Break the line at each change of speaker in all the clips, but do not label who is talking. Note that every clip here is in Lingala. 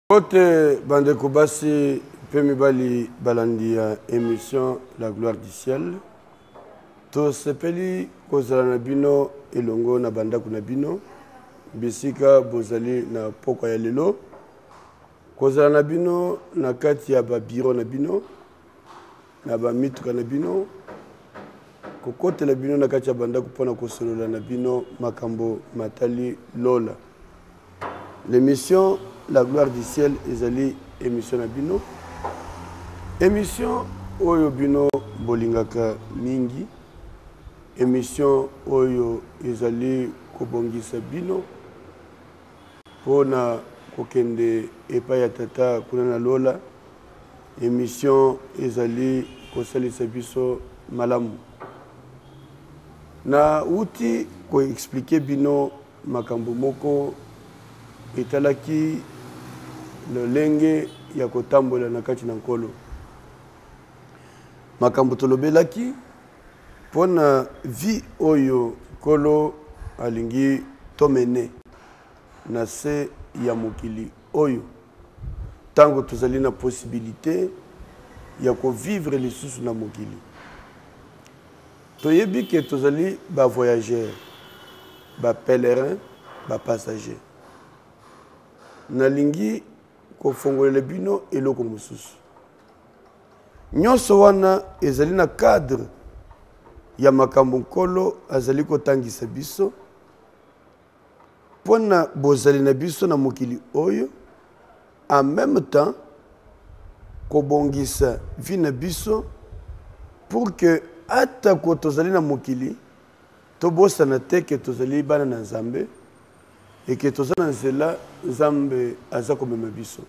Côté Bandeko Bassi, Pemibali Balandia, émission La gloire du ciel. To sepeli kozala na bino elongo na bandaku na bino. Bisika bozali na poko ya lelo. Kozala na bino na kati ya ba biro na bino. Na ba mituka na bino. Kokote la bino na kati ya bandaku pona kosolola na bino makambo matali lola. L'émission La gloire du ciel ezali émission na bino. Émission oyo bino bolingaka mingi. Émission oyo ezali kobongisa bino pona kokende epai ya tata kuna na lola. Émission ezali kosalisa biso malamu. Na uti ko expliquer bino makambo moko etalaki lolenge ya kotambola na kati na nkolo. Makambo tolobelaki pona vie oyo kolo alingi tomene na se ya mokili oyo. Tango tozali na possibilité ya ko vivre lisusu na mokili. Toyebi ke tozali ba voyageurs, ba pèlerins, ba passagers. Nalingi ko fongolela bino eloko mosusu. Nyonso wana ezali na cadre ya makambo nkolo azali kotangisa biso pona bozali na biso na mokili oyo, en même temps kobongisa vi na biso pour que ata ko tozali na mokili tobosana te ke tozali bana na Nzambe et que tozali na nzela Nzambe aza komema biso.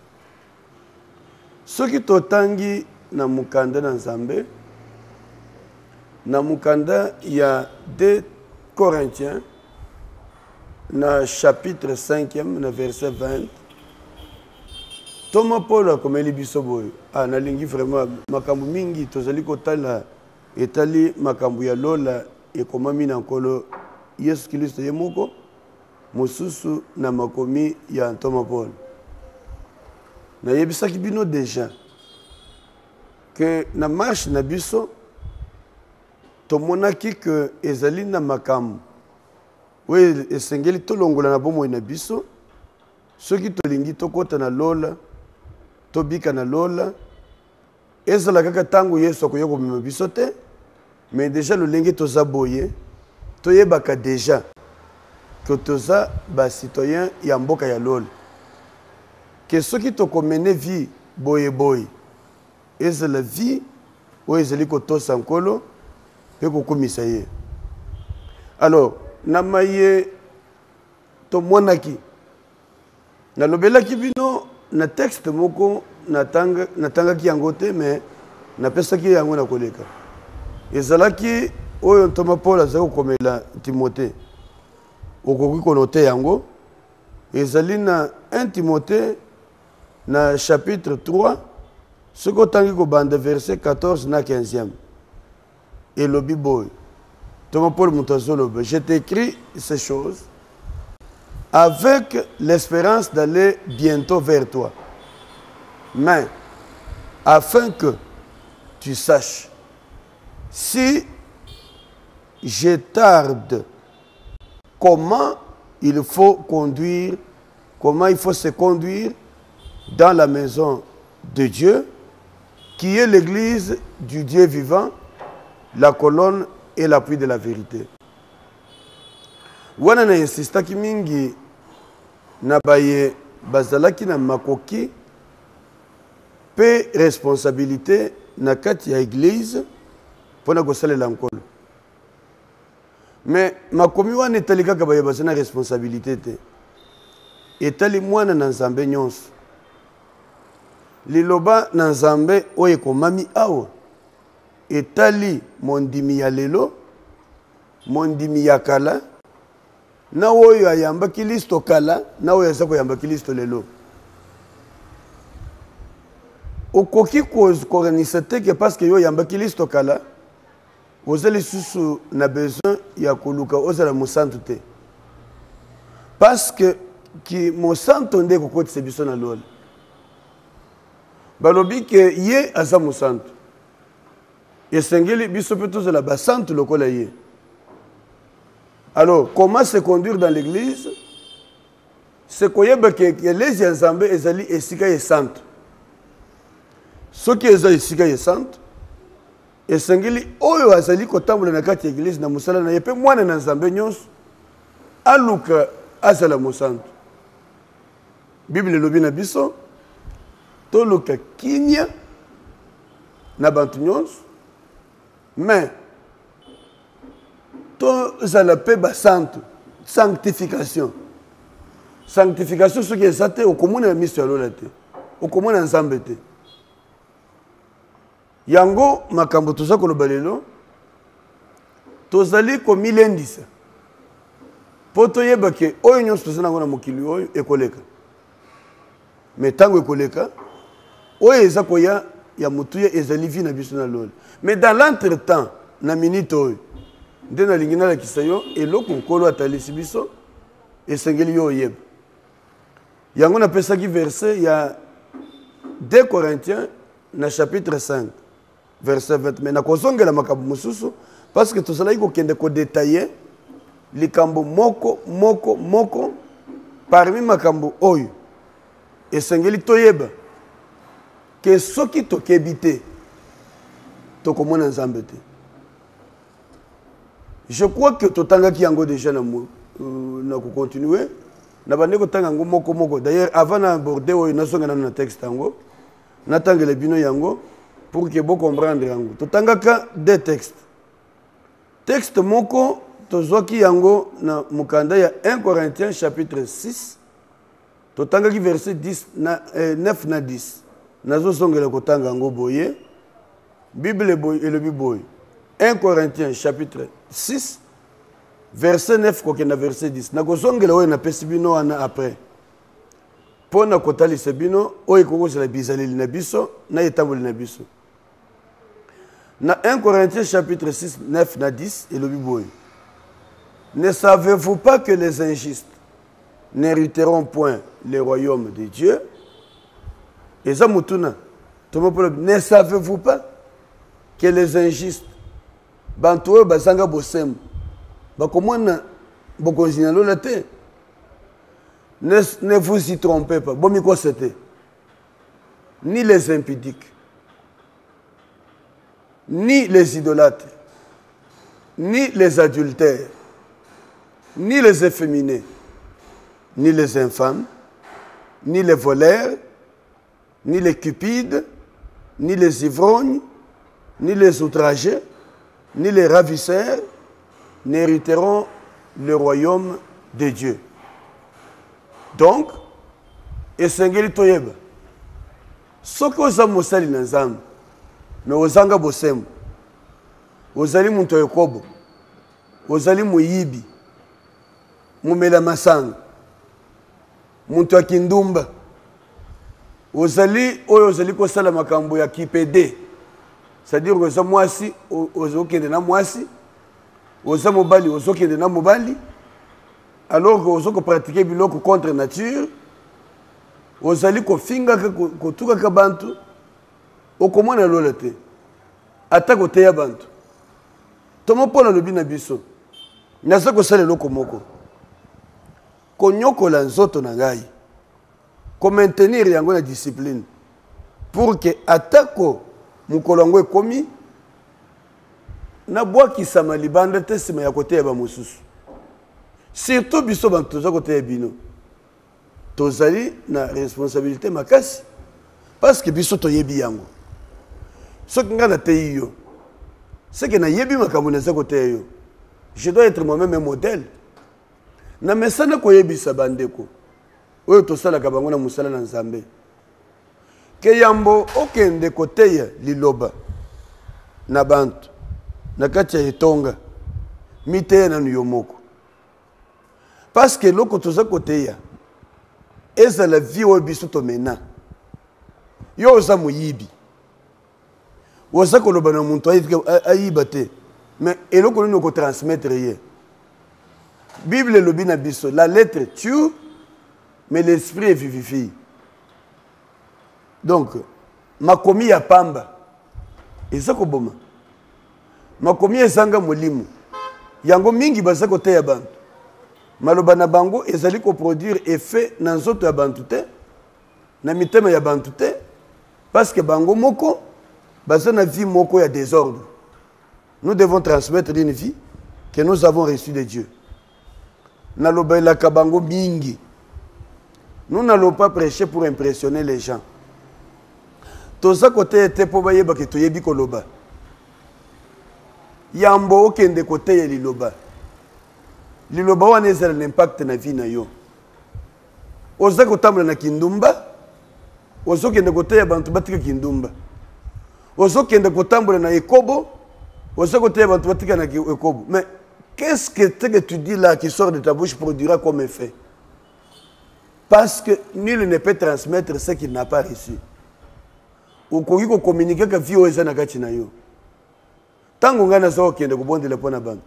Soki totangi na mukanda na Nzambe, na mukanda ya 2 Corinthiens, na chapitre 5e, na verset 20, Thomas Paul akomeli biso boyo. Nalingi vraiment makambo mingi tozali kotala etali makambo ya lola ekomami na nkolo Yesu Kristo ye moko mosusu na makomi ya Thomas Paul. Na yebisaki bino déjà que na marche na biso tomonaki que ezali na makambo we esengeli tolongola na bomoi na biso soki tolingi tokota na lola tobika na lola ezala kaka tango Yesu akoya komema biso te, mais déjà lolenge toza boye toyebaka déjà que toza ba citoyen ya mboka ya lola que soki tokomene vie boye boye ezala vie oyo ezali kotosa nkolo pe kokomisa ye. Alors na maye tomonaki nalobelaki bino na texte moko natangaki yango te, mais napesaki yango na koleka. Ezalaki oyo Thomas Paul azali kokomela Timothée. Okoki konote yango ezali na 1 Timothée na chapitre 3 soko tangi ko bande verset 14 na 15e. Et le Bible Thomas Paul Moutazolobe, je t'écris ces choses avec l'espérance d'aller bientôt vers toi, mais afin que tu saches si je tarde comment il faut se conduire dans la maison de Dieu, qui est l'église du Dieu vivant, la colonne et l'appui de la vérité. Wana na insistaki mingi na baye bazalaki na makoki pe responsabilité na kati ya église pona kosalela nkolo. Mais makomi wana etali kaka baye bazana responsabilité te. Etali mwana na Nzambe nyonso. Liloba na Nzambe oyo ekomami awa etali mondimi ya lelo, mondimi ya kala, na oyo ayambaki listo kala, na oyo aza koyambaki listo lelo. Okoki koranisa teke parce que yo yambaki listo kala, ozali susu na besoin ya koluka ozala mosantu te. Parce que ki mosantu nde kokotisa biso na lola. balobi ke ye aza mosantu esengeli biso mpe tozala basantu lokola ye. Alors comment se conduire dans l'église? C'est koyeba ke eglise ya Nzambe ezali esika ye santu. Soki eza esika ye santu esengeli oyo azali kotambola na kati ya église na mosala na ye mpe mwana na Nzambe nyonso aluka azala mosantu. Bible elobi na biso toluka kimia na bantu nyonso mais tozala mpe basantu, sanctification. Sanctification soki eza te okomona miso ya lola te, okomona Nzambe te. Yango makambo toza koloba lelo tozali komilendisa po toyeba ke oyo nyonso toza nango na mokili oyo ekoleka. Mais ntango ekoleka oyo eza koya ya motuya ezali vi na biso na lola. Mais dans l'entretemps na minute oyo nde nalingi nalakisa yo eloko nkolo atalisi biso esengeli yo oyeba. Yango napesaki verset ya 2 Corinthiens na chapitre 5 verset 20. Mais nakozongela makambo mosusu parce que tozalaki kokende kodetaye likambo moko parmi makambo oyo esengeli toyeba ke soki tokebi te tokomona Nzambe te. Je crois que totangaki yango déjà na continuer na bande kotanga yango moko. D'ailleurs avant d'aborder oyo nasonga na texte yango natangela bino yango pour que vous comprendre yango. Totangaka deux textes. Texte moko tozwaki yango na mukanda ya 1 Corinthiens chapitre 6 totangaki verset 9 na 10. Nazo songela kotanga yango boye. Bible boye elobi boye. 1 Corinthiens chapitre 6 verset 9 kokenda verset 10. Nakozongela oyo na pesi bino wana après. Pona kotalisa bino oyo kokosela bizaleli na biso na etamboli na biso. Na 1 Corinthiens chapitre 6 9 na 10 elobi boye. Ne savez-vous pas que les injustes n'hériteront point le royaume de Dieu? Et ça mutuna. Ne savez-vous pas que les injustes bantu bazanga bosem bakomona bokonzina lola te? Ne vous y trompez pas. Bon miko c'était ni les impudiques, ni les idolâtres, ni les adultères, ni les efféminés, ni les infâmes, ni les voleurs, ni les cupides, ni les ivrognes, ni les outragés, ni les ravisseurs n'hériteront le royaume de Dieu. Donc, esengeli toyeba soki oza mosali na Nzambe me ozanga bosembo, ozali muntu ya Yakobo, ozali moyibi, mumela masanga, muntu ya kindumba, ozali oyo ozali kosala makambo ya kipede, c'est-à-dire oza mwasi ozokende na mwasi, oza mobali ozokende na mobali, alors que ozoko pratiquer biloko contre nature, ozali kofinga kotuka bantu okomona lola te ata koteya bantu tomo pona lobi na biso naza kosala eloko moko konyokola nzoto na ngai ko maintenir yango na discipline pour que atako mukolo yango ekomi na bwakisama libanda te nsima ya koteya bamosusu surtout biso bantu toza koteya bino tozali na responsabilité makasi parce que biso toyebi yango soki nga nateyi yo c'est que nayebi makambo naza koteya yo je dois être moi-même un modèle na mesana koyebisa bandeko oyo tosalaka bango na mosala na Nzambe ke yambo okende koteya liloba na bantu na kati ya etonga miteya nanu yo moko parce que loko toza koteya eza la vie oyo biso tomena yo oza moyibi oza koloba na muntu ayiba te mais eloko nini okotransmettre ye. Bible elobi na biso la lettre tue mais l'esprit vivifie. Donc makomi ya pamba eza koboma makomi ezanga molimo yango mingi baza koteya bantu maloba na bango ezali koproduire effet na nzoto ya bantu te na mitema ya bantu te parce que bango moko baza na vie moko ya désordre. Nous devons transmettre une vie que nous avons reçue de Dieu. Naloba la kabango mingi. Nous n'allons pas prêcher pour impressionner les gens. Toza côté était pour baye ba ke toyebi koloba. Yambo okende côté ya liloba. Liloba wana ezala l'impact na vie na yo. Oza kotambola na kindumba. Ozo kende côté ya bantu batika kindumba. Ozo kende kotambola na ekobo. Ozo côté ya bantu batika na ekobo. Mais qu'est-ce que tu dis là qui sort de ta bouche produira comme effet? Parce que nul ne peut transmettre ce qu'il n'a pas reçu. Ou koki ko communiquer ka vie oza na kati na yo. Tango ngana zo kende ko bondela pona bantu.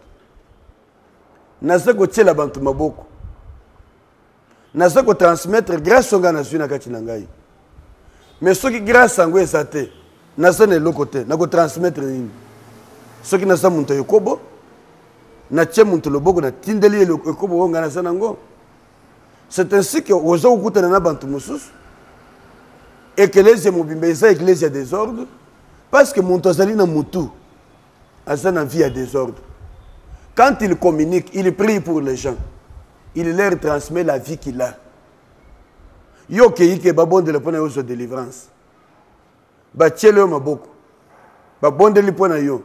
Naza ko tshela bantu maboko. Naza ko transmettre grâce ngana zwi na kati na ngai. Mais ce qui grâce sango esate, naza ne lokote, na ko transmettre nini. Ce qui naza muntu yokobo, na tche muntu loboko na tindeli yokobo ngana sanango. C'est ainsi que oza okutana na bantu mususu. Église mobimba eza église ya désordre parce que muntu azali na mutu aza na vie ya désordre. Quand il communique, il prie pour les gens. Il leur transmet la vie qu'il a. Yo keike babondele pona yo so délivrance. Ba tchele maboko. Babondeli pona yo.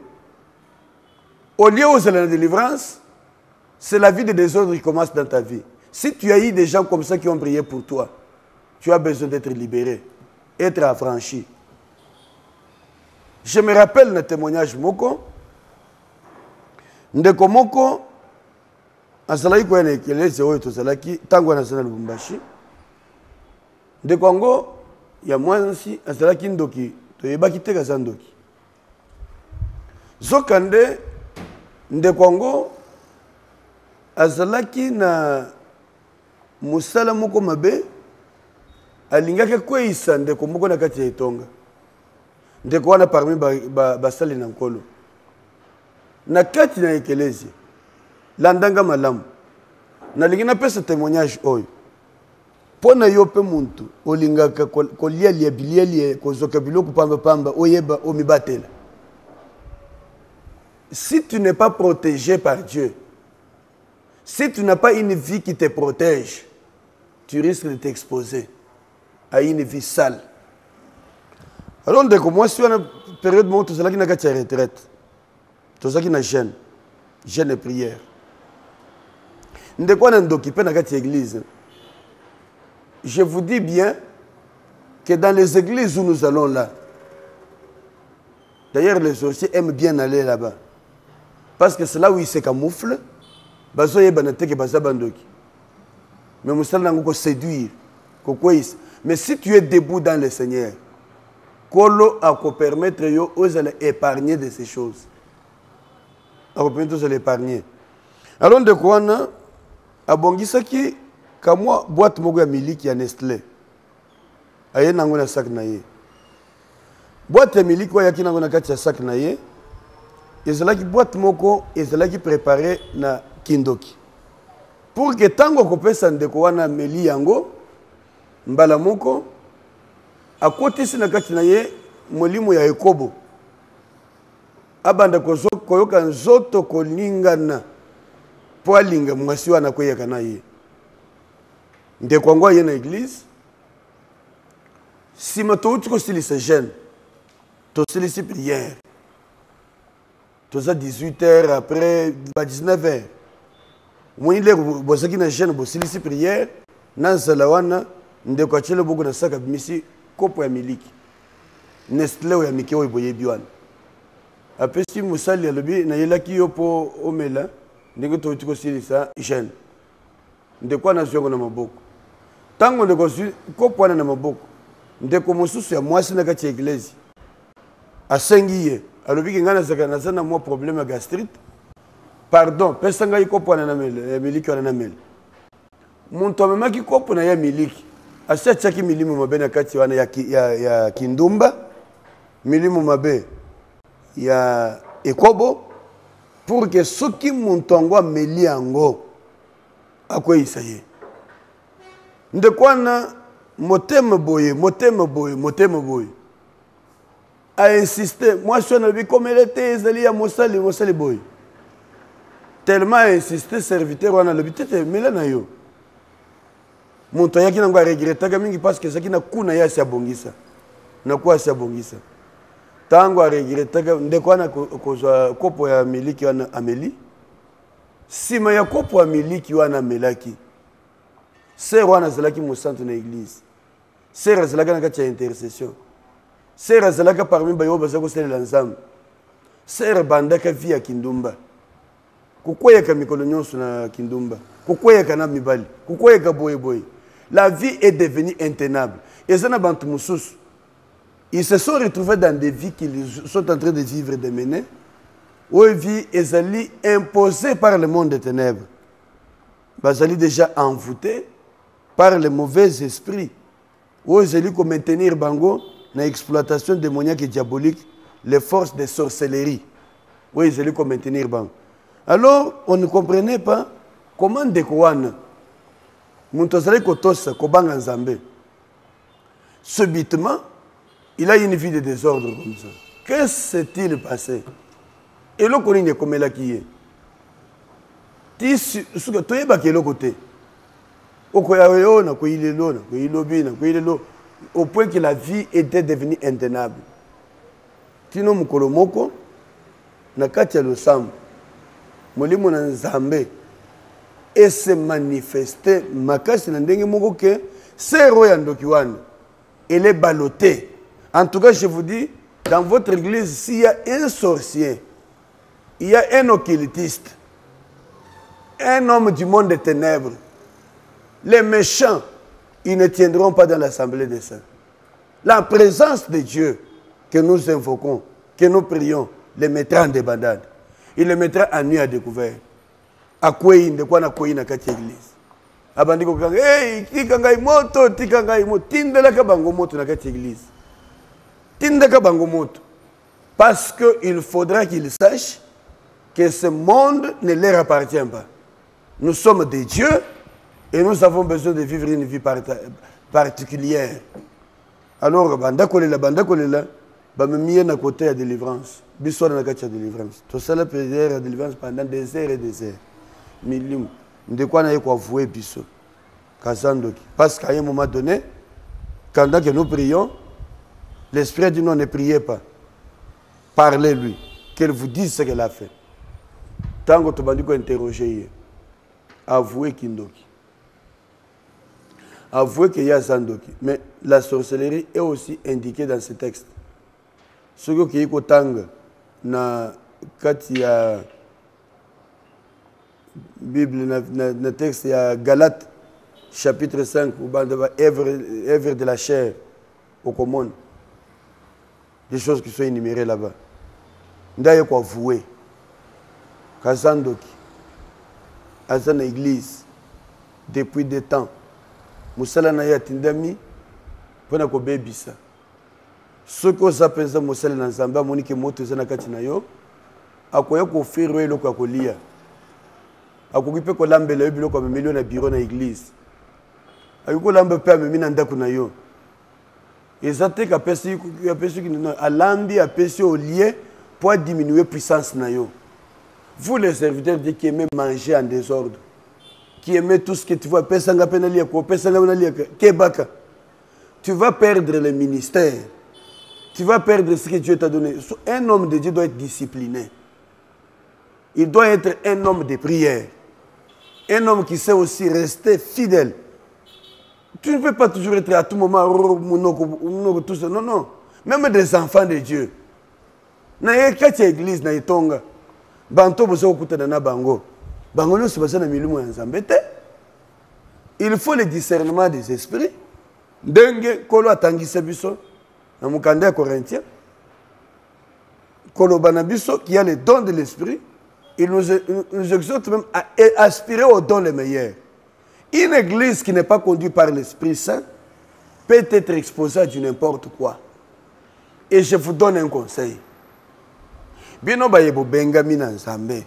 Au lieu où c'est la délivrance, c'est la vie de désordre qui commence dans ta vie. Si tu as eu des gens comme ça qui ont prié pour toi, tu as besoin d'être libéré, être affranchi. Je me rappelle le témoignage moko. Ndeko moko azalaki ko na ekelese oyo tozalaki tango na sana Lubumbashi. Ndeko ngo ya mwansi azalaki ndoki toyebaki te kaza ndoki. Zokande ndeko ngo azalaki na musala moko mabe alingaki kweisa ndeko moko na kati ya etonga. Ndeko wana parmi basali na nkolo. Na kati na ekelezi landanga malamu nalingi napesa témoignage oyo pona yo pe muntu olingaka kolia bilia kozoka biloko pamba oyeba omibatela. Si tu n'es pas protégé par Dieu, si tu n'as pas une vie qui te protège, tu risques de t'exposer à une vie sale. Alors ndeko moi si on a période mo tozalaki na kati ya retraite. Tozaki na jeûne et prière. Ndeko na ndoki pe na kati ya église. Je vous dis bien que dans les églises où nous allons là, d'ailleurs les sorciers aiment bien aller là-bas. Parce que c'est là où ils se camouflent. Bazo yeba te ke baza bandoki. Mais musala nango ko séduire, ko kwis. Mais si tu es debout dans le Seigneur, Kolo a ko permettre yo aux aller épargner de ces choses. A ko permettre aux l'épargner. Alors de quoi na abongisaki kamwa boîte moko ya miliki ya Nestlé. Aye nango na sac na ye. Boîte ya miliki wa yaki nango na kati ya sac na ye. Ezalaki boîte moko ezalaki préparé na kindoki. Pour que tango kopesa ndeko wana meli yango mbala moko akotisi na kati na ye molimo ya ekobo. Abanda koyoka nzoto kolingana po alinga mwasi wana koyeka na ye. Ndeko ngo ye na église. Si matouti ko silisa jeune. To silisi prière. Toza 18h après 19h. Moni le bosaki na jeune bosilisi prière na zalawana ndeko achele bogo na saka bimisi kopo ya miliki. Nestlé ya mike oyo boyebi wana. Apesi musali alobi na yelaki yo po omela ndenge to tiko silisa jeune. Ndeko na zongo na maboko. Tango ndeko kopo wana na maboko. Ndeko mosusu ya mwasi na kati ya église. Asengi ye alobi ki ngana zaka na sana mo problème gastrite. Pardon, pesa ngai kopo wana na mele, miliki wana na mele. Muntu amemaki kopo na ya miliki. Asa chaki milimo mabena kati wana ya kindumba milimo mabe ya ekobo pour que soki montongo ameli yango akweyisa ye ndekwana motema boye a insisté moi je ne lui comme elle était ezali ya mosali boye tellement a insisté serviteur wana le bitete mela na yo monto yaki nango regrettaka mingi parce que saki na kuna ya si abongisa na kwa si abongisa tango a regrettaka ndeko wana kozwa kopo ya miliki wana ameli sima ya kopo ya miliki wana amelaki sœur wana azalaki mosantu na église sœur azalaka na kati ya intercession sœur azalaka parmi bayo baza kosalela nzambe sœur bandaka vi ya kindumba kukweyaka mikolo nyonso na kindumba kukweyaka na mibali kukweyaka boye la vie est devenue intenable et ça na bantu mususu ils se sont retrouvés dans des vies qu'ils sont en train de vivre de mener où vie ezali imposée par le monde des ténèbres bazali déjà envoûtés par les mauvais esprits où ezali ko maintenir bango na exploitation démoniaque et diabolique les forces de sorcellerie où ezali ko maintenir bango. Alors on ne comprenait pas comment ndeko wana muntu azali kotosa kobanga nzambe subitement il a une vie de désordre comme ça. Que s'est-il passé? Et le connaît comme elle a qui est. Tu sais tu es baqué le côté. Au point que la vie était devenue intenable. Tino mukolomoko na kati ya losam molimo na nzambe et se manifester makasi na ndenge moko ke sero ya ndoki wana elle est ballottée. En tout cas, je vous dis, dans votre église, s'il y a un sorcier, il y a un occultiste, un homme du monde des ténèbres, les méchants, ils ne tiendront pas dans l'assemblée des saints. La présence de Dieu que nous invoquons, que nous prions, les mettra en débandade. Il les mettra en nuit à découvert. À quoi il de quoi na quoi na kati église. Abandiko kanga, hey, tikangai moto, tindelaka bango moto na kati église. Tindaka bango moto. Parce qu'il faudra qu'ils sachent que ce monde ne leur appartient pas. Nous sommes des dieux et nous avons besoin de vivre une vie particulière. Alors, banda kolela, bamemie na côté à délivrance. Bissoir na kati ya délivrance. Tout ça la prière à délivrance pendant des heures et des heures. Milim. De quoi na yeko avouer bisso. Kazandoki. Parce qu'à un moment donné, quand nous prions, l'Esprit dit non, ne priez pas. Parlez-lui. Qu'elle vous dise ce qu'elle a fait. Tant que tu vas interroger, avouez Kindoki. Avouez qu'il y a Zandoki. Mais la sorcellerie est aussi indiquée dans ce texte. Ce qui est Kotanga, na Katia Bible, na texte, il y a Galates, chapitre 5, où œuvre de la chair au commun. Des choses qui sont énumérées là-bas. Ndaye ko avouer. Kazandoki. Azana église. Depuis des temps. Musala na ya tindami. Pona ko bebisa. Soko za penza musala na nzamba monike moto zana kati na yo. Akoya ko firo eloko akolia. Akokipe ko lambela yo biloko amemeli na bureau na église. Ayuko lamba pe amemi na ndako na yo. Exactement qu'à personne qui nous a lambi à personne au lieu pour diminuer la puissance na yo. Vous les serviteurs de qui aimez manger en désordre, qui aimez tout ce que tu vois, personne n'a pas lié, personne n'a pas lié, kebaka. Tu vas perdre le ministère. Tu vas perdre ce que Dieu t'a donné. Un homme de Dieu doit être discipliné. Il doit être un homme de prière. Un homme qui sait aussi rester fidèle. Tu ne peux pas toujours être à tout moment, non, non. Même des enfants de Dieu. Na quand église na itonga, banto bozo kuta na bango. Bango no sebasa na milimo ya Nzambe te. Il faut le discernement des esprits. Ndenge kolo atangisa biso na mukanda ya Corinthiens. Kolo banabiso qui a le don de l'esprit, il nous exhorte même à aspirer aux dons les meilleurs. Une église qui n'est pas conduite par l'Esprit Saint peut être exposée à du n'importe quoi. Et je vous donne un conseil. Bino ba yebo bengami na nzambe.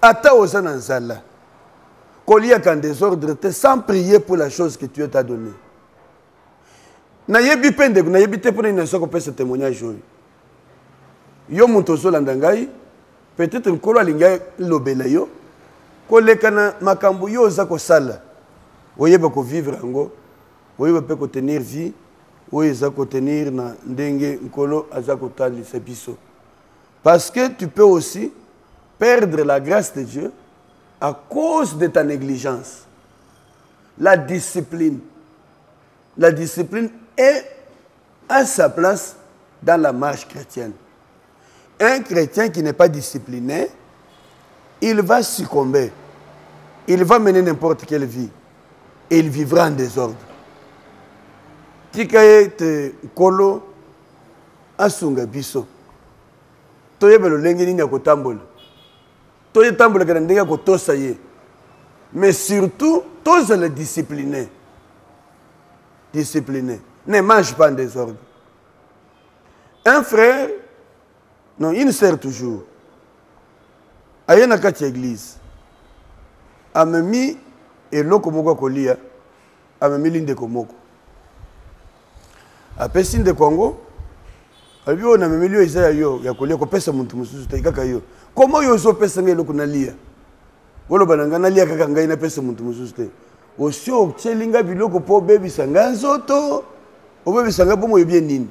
Ata oza na nzala. Kolia kan désordre te sans prier pour la chose que Dieu t'a donnée. Na yebi pende na yebi te pona ina soko pesa témoignage oyo. Yo muntu ozolanda ngai peut-être nkolo alinga lobela yo koleka na makambo yo oza kosala. Oyeba ko vivre yango. Oyeba pe ko tenir vie. Oyeza ko tenir na ndenge nkolo aza kotalisa biso. Parce que tu peux aussi perdre la grâce de Dieu à cause de ta négligence. La discipline. La discipline est à sa place dans la marche chrétienne. Un chrétien qui n'est pas discipliné, il va succomber. Il va mener n'importe quelle vie. Et il vivra en désordre. Tikaye te kolo asunga biso. Toyebe lo lengi nini ya kotambola. Toye tambola kana ndenge ya kotosa ye. Mais surtout, tous les disciplinés. Disciplinés. Ne mange pas en désordre. Un frère, non, une sœur toujours. Aye na kati église. Amemi eloko moko kolia. Amemi linde komoko. Apesi nde Congo. Abio na memilio isa yo ya kolia ko pesa muntu mususu te kaka yo. Comment yo zo pesa ngelo kunalia? Wolo bananga nalia kaka ngai na pesa muntu mususu te. Osio chelinga biloko po bebi sanga nzoto. O bebi sanga po moyo bien nini.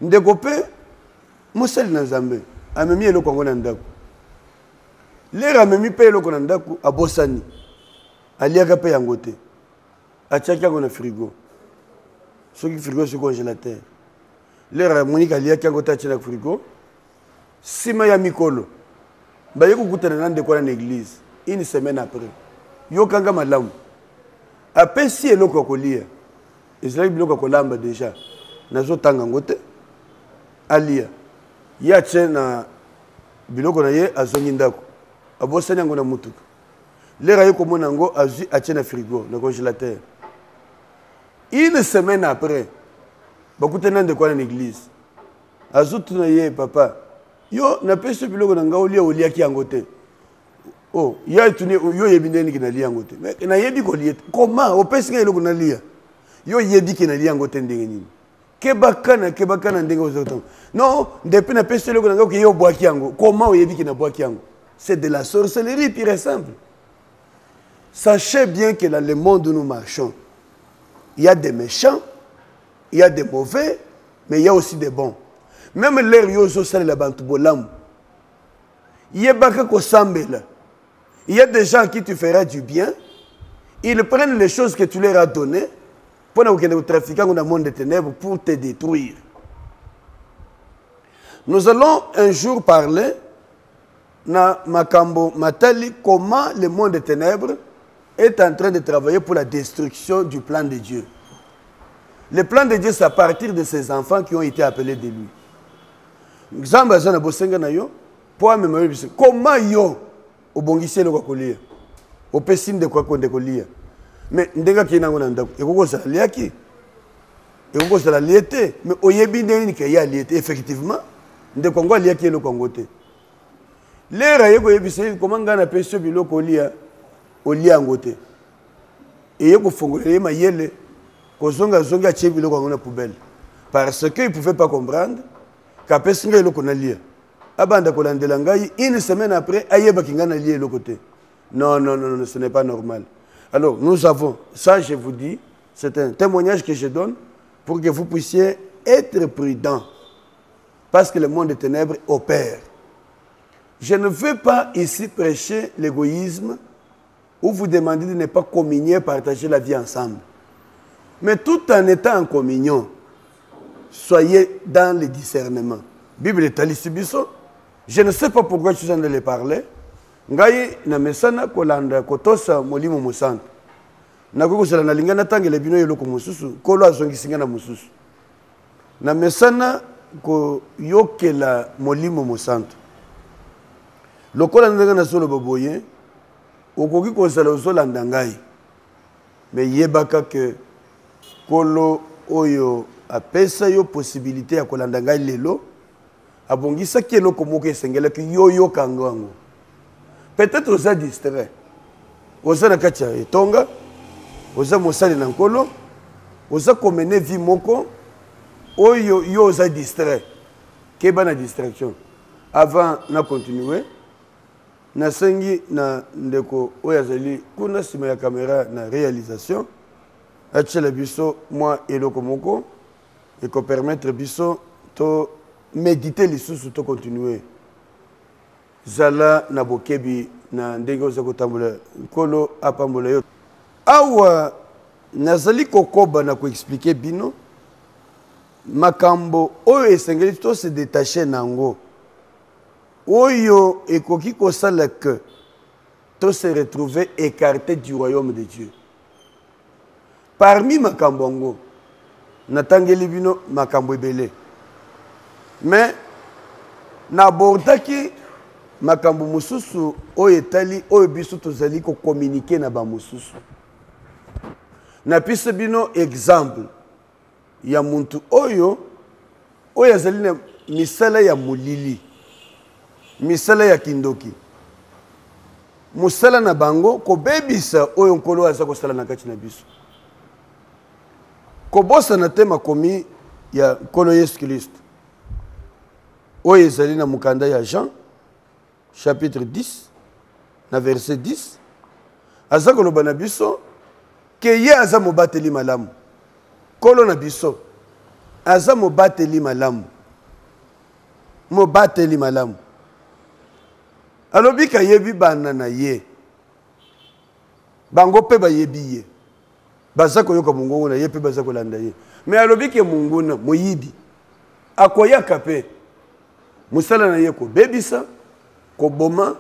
Ndeko pe musali na Nzambe. Amemi eloko ngo na ndako. Lera amemi pe eloko na ndako abosani. Alia ka pe yango te. Achaki ngo na frigo. Soki frigo sur congélateur. Lera Monique alia ki ngota china frigo. Sima ya mikolo. Ba yeko kutana na ndeko na église. Une semaine après. Yo kanga malamu. Apesi eloko kolia. Israël biloko kolamba déjà. Nazo tanga ngote. Alia. Ya chena biloko na ye azongi ndako. Abosani ngo na mutuka. Lera yeko mona ngo azu achena frigo na congélateur. Une semaine après. Bakute nande kwa na église. Azutu na ye papa. Yo na pese biloko na ngaolia olia ki yangote. Oh, ya tuni yo yebindeni ki na lia yangote. Mais na yebi ko liet. Comment o pese nga eloko na lia? Yo yebi ki na lia yangote ndenge nini? Kebakana ndenge ozoto. Non, depuis na pese eloko na ngao ki yo boaki yango. Comment o yebi ki na boaki yango? C'est de la sorcellerie pure et simple. Sachez bien que dans le monde où nous marchons, il y a des méchants. Il y a des mauvais, mais il y a aussi des bons. Même l'air yoso sale la bantu bolam. Il y a baka ko sambela. Il y a des gens à qui tu feras du bien. Ils prennent les choses que tu leur as données pour nous trafiquer dans le monde des ténèbres pour te détruire. Nous allons un jour parler na makambo matali comment le monde des ténèbres est en train de travailler pour la destruction du plan de Dieu. Le plan de Dieu, c'est à partir de ces enfants qui ont été appelés de lui. Comment yo obongisi le kolia? Au pessim de quoi qu'on décolia. Mais ndega ki nango nandako. Ekoko sa liaki. Ekoko sa liete. Mais oyebi ndeni ke ya liete effectivement. Ndeko ngo liaki le kongote. Lera yeko yebise comment ngana peso biloko lia olia ngote. Et yeko fongole mayele. Kozonga zonga tchebi le kongo na poubelle. Parce qu'ils ne pouvaient pas comprendre qu'après ce que qu'on a lié. Abanda kolandela ngai une semaine après ayeba kingana lié le côté. Non, ce n'est pas normal. Alors, nous avons, ça je vous dis, c'est un témoignage que je donne pour que vous puissiez être prudents. Parce que le monde des ténèbres opère. Je ne veux pas ici prêcher l'égoïsme ou vous demander de ne pas communier, partager la vie ensemble. Mais tout en étant en communion, soyez dans le discernement. Bible est à l'isibiso. Je ne sais pas pourquoi je suis en train de le parler. Ngai na mesana kolanda kotosa molimo musanta. Na kokosala na lingana tangela bino yeloko mususu, kolo azongisinga na mususu. Na mesana ko yokela molimo musanta. Lokola ndanga na solo boboye, okoki kozala ozolanda ngai. Mais yebaka ke kolo oyo apesa yo possibilité ya kolanda ngai lelo abongisaki eloko moko esengelaki yo yokanga yango. Peut-être oza distrait, oza na kati ya etonga, oza mosali na nkolo, oza komene vie moko oyo yo oza distrait, keba na distraction. Avant na continuer, nasengi na ndeko oyo azali kuna sima ya caméra na réalisation achela biso moi eloko moko et ko permettre biso to méditer lisusu to continuer zala na bokebi na ndenge oza kotambola nkolo apambola yo awa nazali kokoba na koexpliquer bino makambo oyo esengeli to se détacher nango oyo ekoki kosala que to se retrouver écarté du royaume de Dieu. Parmi makambo yango natangeli bino makambo ebele, mais nabordaki makambo mosusu oyo etali oyo biso tozali communiquer na ba mosusu. Napesa bino exemple ya muntu oyo azali na misala ya mulili, misala ya kindoki, musala na bango kobebisa oyo nkolo aza kosala na kati na biso, kobosa na tema komi ya nkolo Yesu Christ oyo ezali na mukanda ya Jean chapitre 10 na verset 10 aza koloba na biso ke ye aza mobateli malamu, nkolo na biso aza mobateli malamu, mobateli malamu. Alobi ka yebi bana na ye bango pe ba yebi ye baza koyoka mungu na ye pe baza kolanda ye, mais alobi ke mungu na moyibi akoyaka pe musala na ye ko bebisa ko boma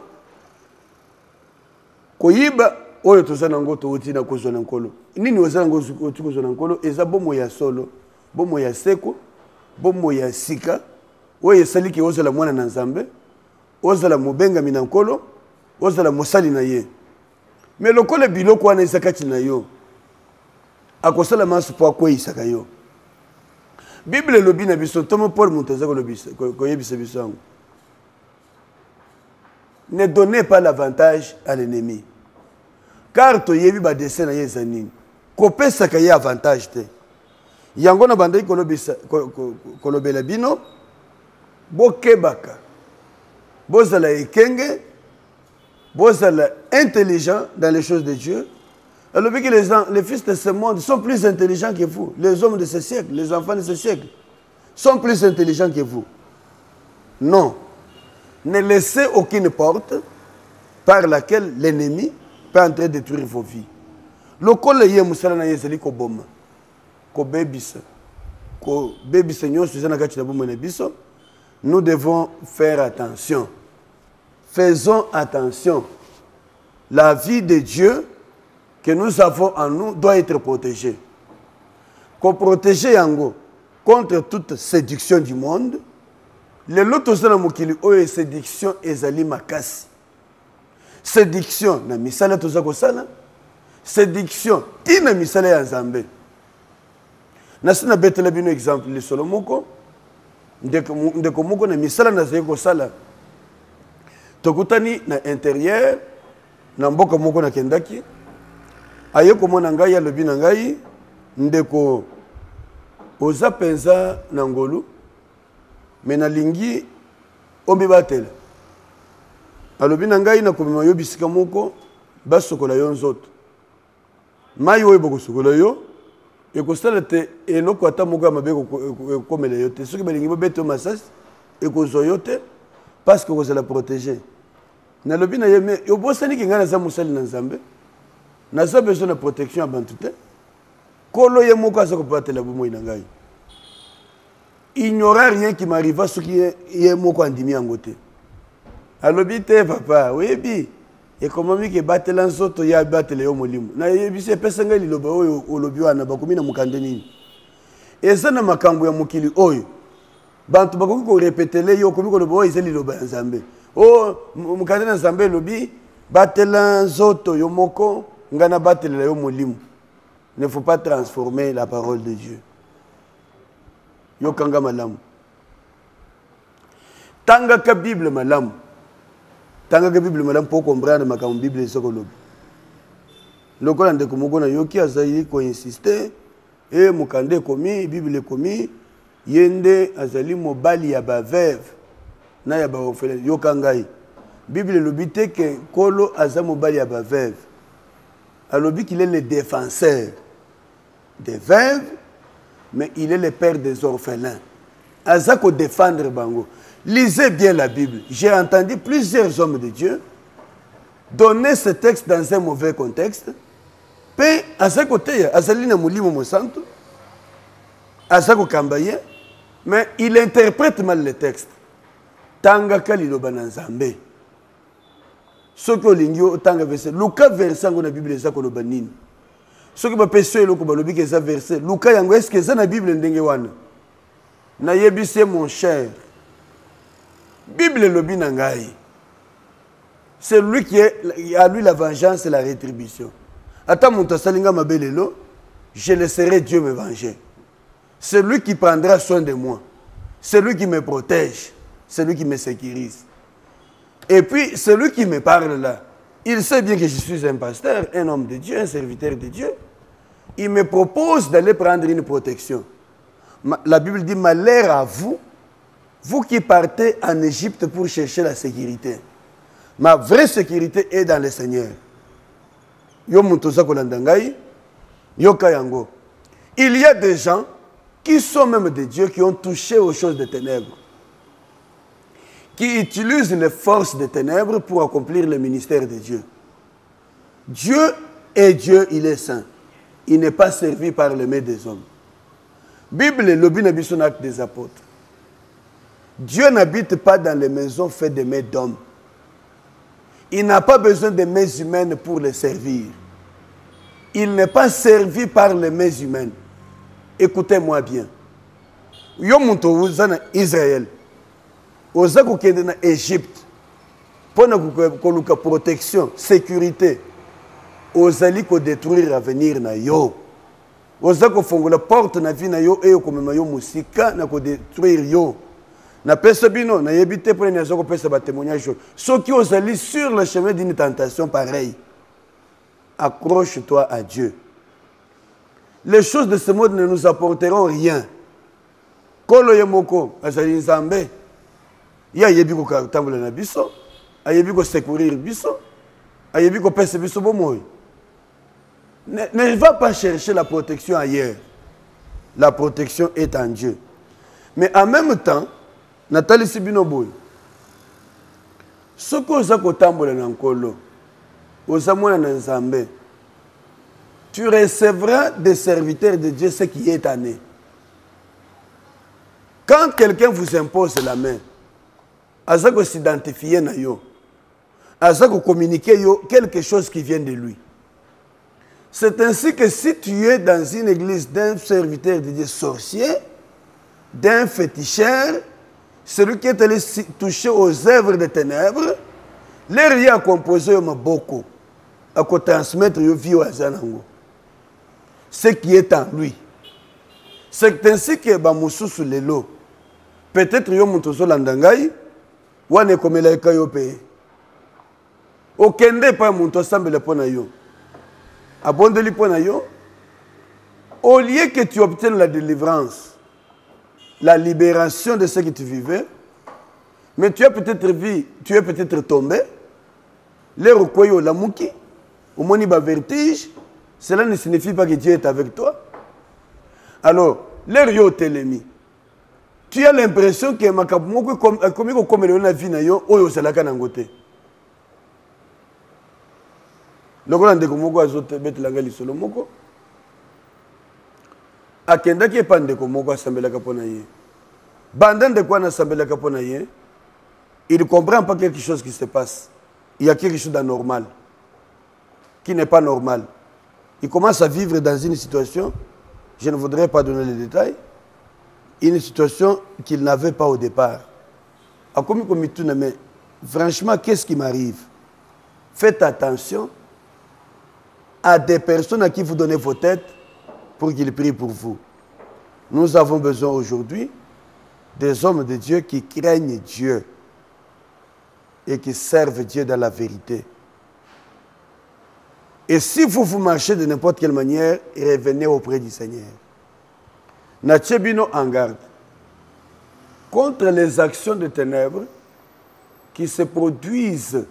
ko yiba oyo tozana ngo to uti na kozwa na nkolo nini ozana ngo uti kozwa na nkolo eza bomo ya solo, bomo ya seko, bomo ya sika oyo esaliki ozala mwana na Nzambe, ozala mobenga mina nkolo, ozala mosali na ye. Mais lokole biloko wana isakati na yo akosala masu po akweyisaka yo. Bible lobi na biso tomo Paul Moutaza koyebisa biso yango. Ne donnez pas l'avantage à l'ennemi, car to yebi ba dessin na ye zanini kopesaka ye avantage te. Yango na bandai kolobela bino bokebaka bozala ekenge, bozala intelligent dans les choses de Dieu. Alors que les fils de ce monde sont plus intelligents que vous. Les hommes de ce siècle, les enfants de ce siècle sont plus intelligents que vous. Non. Ne laissez aucune porte par laquelle l'ennemi peut entrer détruire vos vies. Le col est musala na yezeli ko boma. Ko bebisa. Ko bebisa nyonso zana kati na boma na biso. Nous devons faire attention. Faisons attention. La vie de Dieu que nous avons en nous doit être protégée. Qu'on protège yango contre toute séduction du monde. Les lotos na mokili oyo séduction ezali makasi. Séduction na misala toza kosala. Séduction tina misala ya Nzambe. Nasina betela bino exemple le solomoko. Ndeko moko na misala na zeko kosala. Tokutani na intérieur na mboka moko na kendaki. Aye komona ngai alobi na ngai ndeko oza penza na ngolu me na lingi ombi batela. Alobi na ngai na komema yo bisika moko basokola yo nzoto. Mai oyo bokosokola yo ekosala te eloko ata moko ya mabe komela yo te. Soki balingi bobete yo masasi ekozwa yo te parce que kozala protéger. Na lobi na yeme yo bosani ki ngana za musali na Nzambe. Na za besoin de protection à bantu te. Kolo ye moko aza kopatela bomo ina ngai. Il n'y aura rien qui m'arriva ce qui est moko andimi yango te. Alobi te papa, oui bi. Et comment mi ke batela nzoto ya batela yo molimo. Na yebise pesa ngai liloba oyo olobi wana bakomi na mukande nini. Eza na makambo ya mokili oyo. Bantu bakoki ko répéter yo komi ko lobo oyo ezeli liloba ya Nzambe. Oh mukande na Nzambe lobi batela nzoto yo moko ngana batela yo molimo. Ne faut pas transformer la parole de Dieu. Yokanga malamu. Tanga ka Bible malamu. Tanga ka Bible malamu pour comprendre ma Bible sokolobi. Lokola ndeko moko na yoki azali ko insister et mukande komi Bible komi yende azali mobali ya ba veuve na ya ba orphelin yokangai. Bible lobi te que kolo aza mobali ya ba veuve. Alobi qu'il est le défenseur des veuves, mais il est le père des orphelins. Azako défendre bango. Lisez bien la Bible. J'ai entendu plusieurs hommes de Dieu donner ce texte dans un mauvais contexte. Puis, à ce côté, Azalina Moulimo Monsanto, Azako Kambaye, mais il interprète mal le texte. Tanga Kalilo Bananzambe. Ce que l'ingio tanga verset. Luka verset dans la Bible est Zako Lobanine. Ce que je peux dire, c'est que ça verset. Luka yango est-ce que ça na Bible ndenge wana? Na yebise mon cher. Bible lobi nangai. C'est lui qui est à lui la vengeance et la rétribution. Attends mon salinga mabelelo, je laisserai Dieu me venger. C'est lui qui prendra soin de moi. C'est lui qui me protège. C'est lui qui me sécurise. Et puis, celui qui me parle là, il sait bien que je suis un pasteur, un homme de Dieu, un serviteur de Dieu. Il me propose d'aller prendre une protection. La Bible dit, malheur à vous, vous qui partez en Égypte pour chercher la sécurité. Ma vraie sécurité est dans le Seigneur. Il y a des gens qui sont même des dieux qui ont touché aux choses des ténèbres, qui utilisent les forces des ténèbres pour accomplir le ministère de Dieu. Dieu est Dieu, il est saint. Il n'est pas servi par les mains des hommes. Bible, le acte des apôtres. Dieu n'habite pas dans les maisons faites de mains d'hommes. Il n'a pas besoin de mains humaines pour les servir. Il n'est pas servi par les mains humaines. Écoutez-moi bien. Yomunto Israël. Oza kokende na Égypte. Pour na protection, sécurité. Ozali ko détruire l'avenir na yo. Oza ko fongola porte na vie na yo e ko mema yo musika na ko détruire yo. Na pesa bino na yebite pour na zo ko pesa ba témoignage. Ceux qui ozali sur le chemin d'une tentation pareille. Accroche-toi à Dieu. Les choses de ce monde ne nous apporteront rien. Kolo yemoko azali nzambe. Ya yebi ko tambola na biso, ayebi ko secourir biso, ayebi ko pesa biso bomoy. Ne va pas chercher la protection ailleurs. La protection est en Dieu. Mais en même temps, Nathalie Sibinoboy, ce que za ko tambola na nkolo, ozamona na nzambe, tu recevras des serviteurs de Dieu ce qui est année. Quand quelqu'un vous impose la main, Azako s'identifier na yo. Azako communiquer yo quelque chose qui vient de lui. C'est ainsi que si tu es dans une église d'un serviteur de Dieu sorcier, d'un féticheur, celui qui est allé toucher aux œuvres des ténèbres, l'air y a composé beaucoup, à transmettre yo vie au azanango. Ce qui est en lui. C'est ainsi que Bamoussou sous les lots. Peut-être yo montozo landangai, wane komela kayo pe okende pa muntu asambela pona yo abondeli pona yo au lieu que tu obtiennes la délivrance, la libération de ce que tu vivais, mais tu as peut-être vu, tu es peut-être tombé les rekoyo la muki au moni ba vertige, cela ne signifie pas que Dieu est avec toi. Alors les yo telemi, tu as l'impression que makabumoko comme le na vie na yo oyo salaka nangote. Lokola ndeko moko azote betelanga lisolo moko. Akenda ki epandeko moko asambelaka pona ye. Banda ndeko na asambelaka pona ye. Il ne comprend pas quelque chose qui se passe. Il y a quelque chose d'anormal qui n'est pas normal. Il commence à vivre dans une situation, je ne voudrais pas donner les détails, une situation qu'il n'avait pas au départ. Mais franchement, qu'est-ce qui m'arrive? Faites attention à des personnes à qui vous donnez vos têtes pour qu'ils prient pour vous. Nous avons besoin aujourd'hui des hommes de Dieu qui craignent Dieu et qui servent Dieu dans la vérité. Et si vous marchez de n'importe quelle manière, revenez auprès du Seigneur. Natchebino en garde contre les actions de ténèbres qui se produisent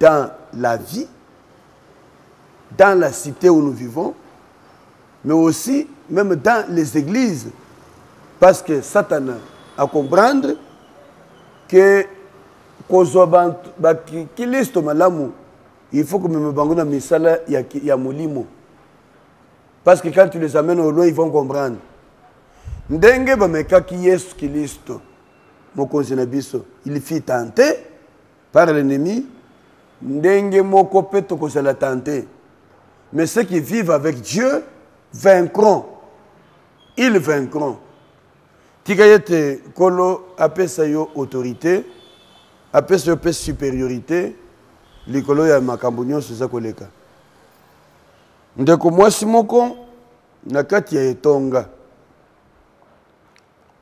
dans la vie, dans la cité où nous vivons, mais aussi même dans les églises. Parce que Satan a comprendre que il faut que me bangona misala ya molimo. Parce que quand tu les amènes au loin, ils vont comprendre. Ndenge bamekaki Yesu Kristo mokonzi na biso, il fut tenté par l'ennemi. Ndenge moko pe tokozala tenté. Mais ceux qui vivent avec Dieu vaincront. Ils vaincront. Tikayete kolo apesa yo autorité, apesa yo pe supériorité, likolo ya makambo nyonso za koleka. Ndeko mwasi moko na kati ya etonga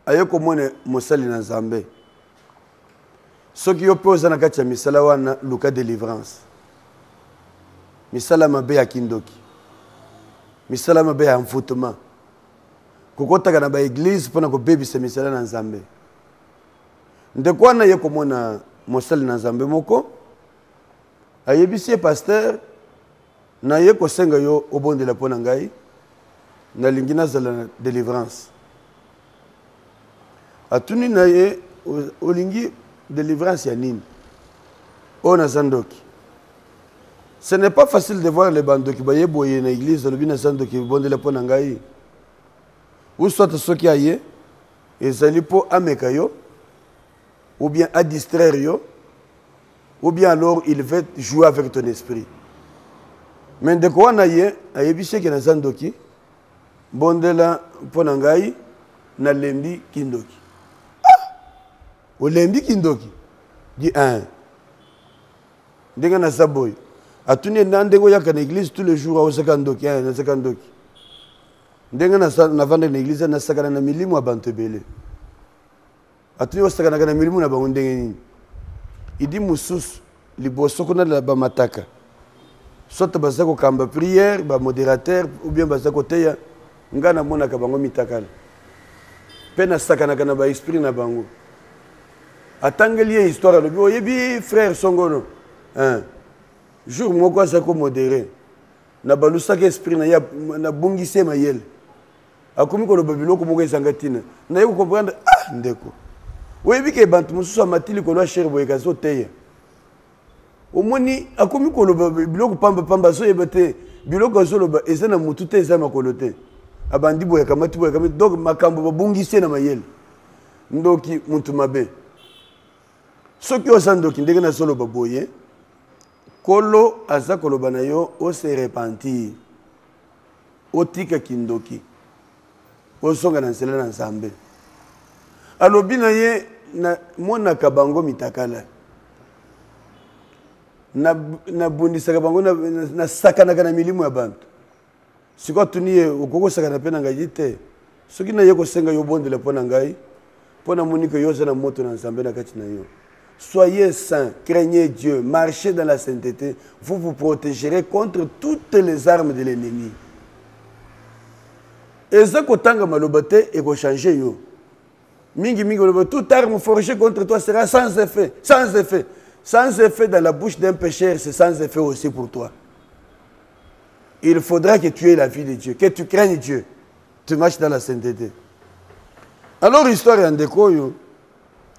ayeko mone mosali na Nzambe. Soki yo pe oza na kati ya misala wana luka délivrance. Misala mabe ya kindoki. Misala mabe ya mfutuma. Kokotaka na ba église pona ko bebisa misala na Nzambe. Ndeko wana yeko mona mosali na Nzambe moko ayebisi pasteur na yeko senga yo obondela pona ngai na lingina zala délivrance. Atuni na ye olingi délivrance ya nini? Ona zandoki. Ce n'est pas facile de voir les bandoki baye boye na église le bina zandoki bondela pona ngai. Ou soit ceux qui aillent et zali po ameka yo ou bien à distraire yo ou bien alors il veut jouer avec ton esprit. Mais de quoi na ye ayebise ke na zandoki bondela pona ngai na lembi kindoki. Au lembi kindoki dit un ndenge na saboy atuni ndenge yaka na église tous les jours au sekandoki na sekandoki ndenge na vanda na église na sakana na milimu abantebele atuni osakana na milimu na bango ndenge nini idi mususu liboso kuna la ba mataka soit bazako kamba prière ba modérateur ou bien bazako teya ngana mona ka bango mitakala pena sakana kana ba esprit na bango. Atangeli histoire le bio yebi frère songono hein jour moko azako modéré na balusa ke esprit na ya na bungise mayele akomi ko lo babiloko moko ezangatina na yeko comprendre ah ndeko webi ke bantu mususu amatili ko lo cher boyeka so teya omoni akomi ko lo babiloko pamba so yebate biloko so lo ba ezana mutu te ezama kolote abandi boyeka mati boyeka donc makambo babungise na mayele ndoki muntu mabe. Ce qui est sandoki ndenge na solo baboye kolo aza koloba na yo o se repentir otika kindoki osonga na nsela na Nzambe alobi na ye na mona kabango mitakala na bundisaka bango na sakana kana milimu ya bantu siko tuniye okoko sakana pe na ngai te soki na ye ko senga yo bondela pona ngai pona moniko yo za na moto na Nzambe na kati na yo. Soyez saints, craignez Dieu, marchez dans la sainteté, vous vous protégerez contre toutes les armes de l'ennemi. Et ça kotanga malobate et ko changer yo. Mingi toute arme forgée contre toi sera sans effet, sans effet. Sans effet dans la bouche d'un pécheur, c'est sans effet aussi pour toi. Il faudra que tu aies la vie de Dieu, que tu craignes Dieu. Tu marches dans la sainteté. Alors histoire en déco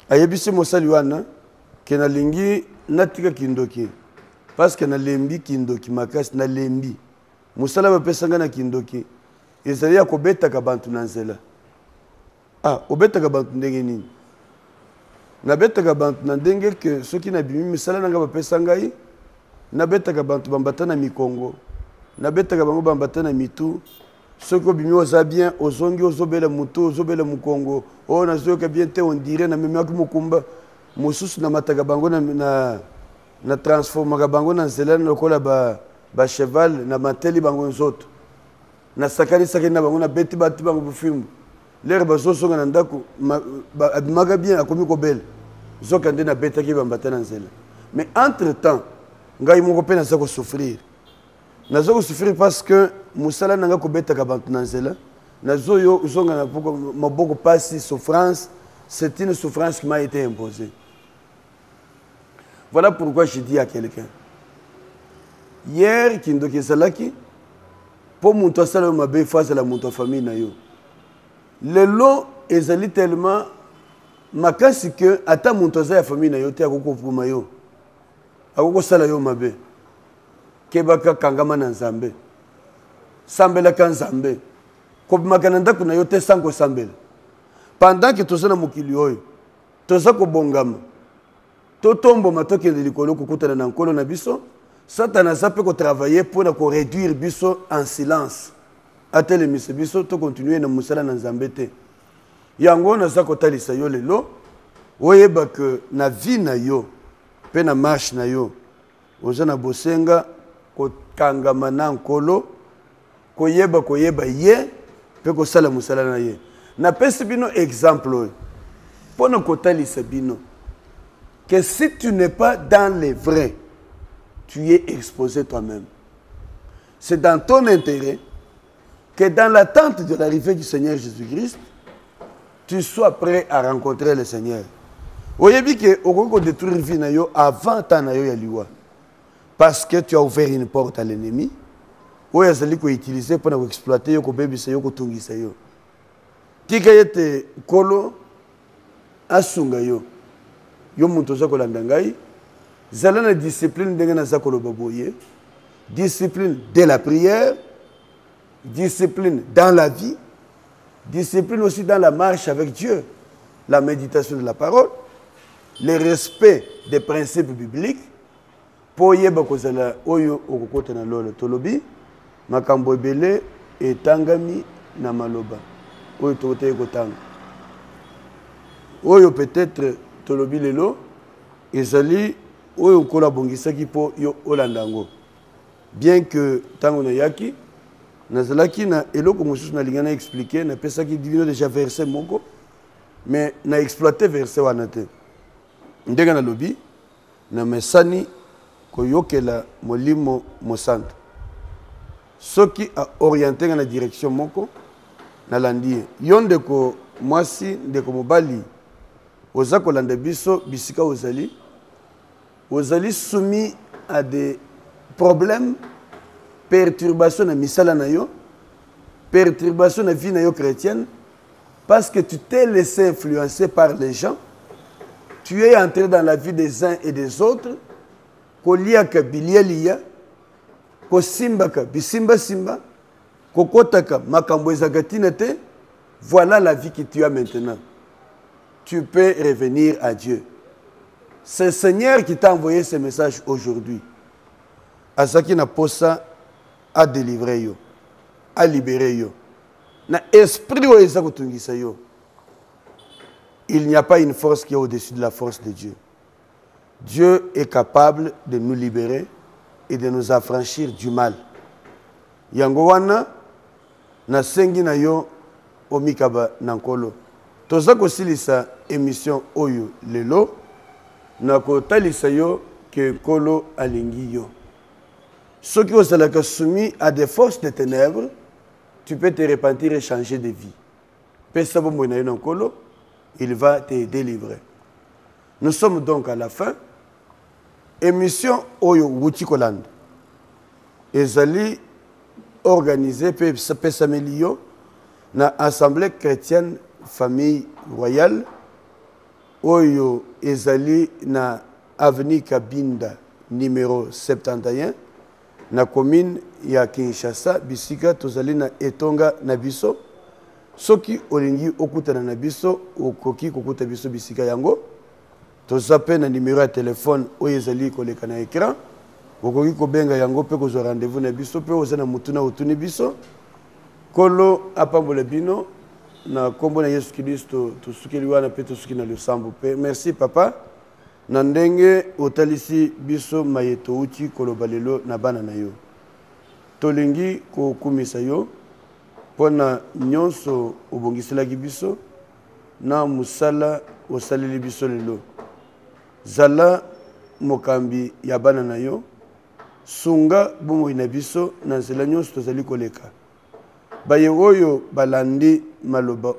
ayebisi mosali wana ke na lingi natika kindoki parce que na lembi kindoki makasi na lembi musala bapesanga na kindoki ezali ya kobetaka bantu na nzela ah obetaka bantu ndenge nini na betaka bantu na ndenge ke soki na bimi misala nanga bapesanga yi na betaka bantu bambata na mikongo na betaka bango bambata na mitu soki obimi oza bien ozongi ozobela mutu ozobela mukongo o nazoyoka bien te on dirait na memaki mokumba mosusu na mataka bango na transformaka bango na nzela lokola ba cheval na mateli bango nzoto na sakani sakani na bango na beti bati bango bufimbu lere bazosonga na ndako abimaka bien akomi kobele zokande na betaki bambata na nzela. Mais entre temps ngai moko pe naza kosouffrir, naza kosouffrir parce que mosala nanga kobetaka bantu na nzela nazo yo zonga na maboko pasi souffrance. C'est une souffrance qui m'a été imposée. Voilà pourquoi je dis à quelqu'un hier kindoki salaki pour mon to sala mabe face à la mon famille na yo le lot ezali tellement makasi que ata mon to za famille na yo te akoko puma yo akoko sala yo mabe kebaka kangama na nzambe sambela kan nzambe ko makananda kuna yo te sango sambela pendant que tozana mokili oyo toza ko bongama to tombo matoke de likolo kokutana na nkolo na biso Satan ça peut travailler pour réduire biso en silence. Atele mise biso to continuer na musala na nzambete. Yango na za kotalisa yo lelo oyeba que na vie na yo pe na marche na yo ozana bosenga ko kangama na nkolo koyeba ye pe ko sala musala na ye. Na pesi bino exemple pour na kotalisa bino que si tu n'es pas dans les vrais, tu es exposé toi-même. C'est dans ton intérêt que dans l'attente de l'arrivée du Seigneur Jésus-Christ, tu sois prêt à rencontrer le Seigneur. Oyebi que okoko détruire vie na yo avant ta na yo ya liwa. Parce que tu as ouvert une porte à l'ennemi. Oya zali ko utiliser pour exploiter yo ko bebisa yo ko tungisa yo. Tika yete kolo asunga yo. Yo muntu za kolanda ngai. Zalana discipline d'engana zakolo baboye, discipline de la prière, discipline dans la vie, discipline aussi dans la marche avec Dieu, la méditation de la parole, le respect des principes bibliques. Pour yeba kozala oyo okokota na lolo tolobi makambo ebele etangami na maloba oyo tokote kotanga oyo peut-être tolobi lelo ezali oyo kola bongisaki po yo olandango bien que tango na yaki nazalaki na eloko mosusu na lingana expliquer na pesaki divino déjà verset moko mais na exploiter verset wana te ndenge na lobi na mesani koyokela molimo mosanto soki a orienté na direction moko na landie yo ndeko mwasi ndeko mobali oza kolanda biso bisika ozali soumis à des problèmes, perturbations na misala na yo, perturbations na vie na yo chrétienne, parce que tu t'es laissé influencer par les gens, tu es entré dans la vie des uns et des autres, ko liaka bilialia, ko simbaka bisimba simba, ko kotaka makambo ezagatina te, voilà la vie que tu as maintenant. Tu peux revenir à Dieu. C'est le Seigneur qui t'a envoyé ce message aujourd'hui. À ce qui n'a pas ça, à délivrer yo, à libérer yo. Na esprit yo. Il n'y a pas une force qui est au-dessus de la force de Dieu. Dieu est capable de nous libérer et de nous affranchir du mal. Yango wana na sengi na yo omikaba nankolo. Toza kosilisa émission oyo lelo. Nako talisa yo que kolo alingi yo. Ceux qui sont soumis à des forces de ténèbres, tu peux te repentir et changer de vie. Il va te délivrer. Nous sommes donc à la fin. Émission Oyo Wutikoland. Ezali organisée par Samelio na Assemblée chrétienne famille royale. Oyo ezali na avenue Kabinda numéro 71 na commune ya Kinshasa bisika tozali na etonga na biso soki olingi okutana na biso okoki kokuta biso bisika yango tozape na numéro ya téléphone oyo ezali koleka na écran okoki kobenga yango pe kozwa rendez-vous na biso pe ozana mutuna otuni biso kolo apambola bino na kombo na Yesu Kristo tusukeli wana pe tusuki na lusambo pe merci papa na ndenge otalisi biso mayeto uti kolobalelo na bana na yo tolingi ko kumisa yo pona nyonso obongiselaki biso na musala osaleli biso lelo. Zala mokambi ya bana na yo, sunga bomoi na biso na nzela nyonso tozali koleka. Baye oyo balandi maloba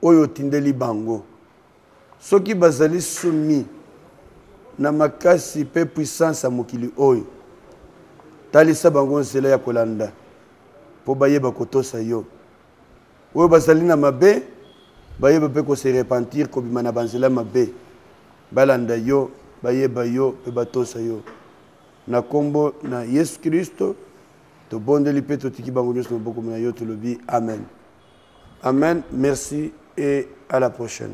oyo tindeli bango. Soki bazali sumi na makasi pe puissance ya mokili oyo, talisa bango nzela ya kolanda po bayeba kotosa yo. Oyo bazali na mabe, bayeba pe ko se repentir kobima na banzela mabe. Balanda yo, bayeba yo pe batosa yo. Na kombo na Yesu Kristo, to bondeli pe totiki bango nyonso maboko na yo tolobi amen. Amen, merci et à la prochaine.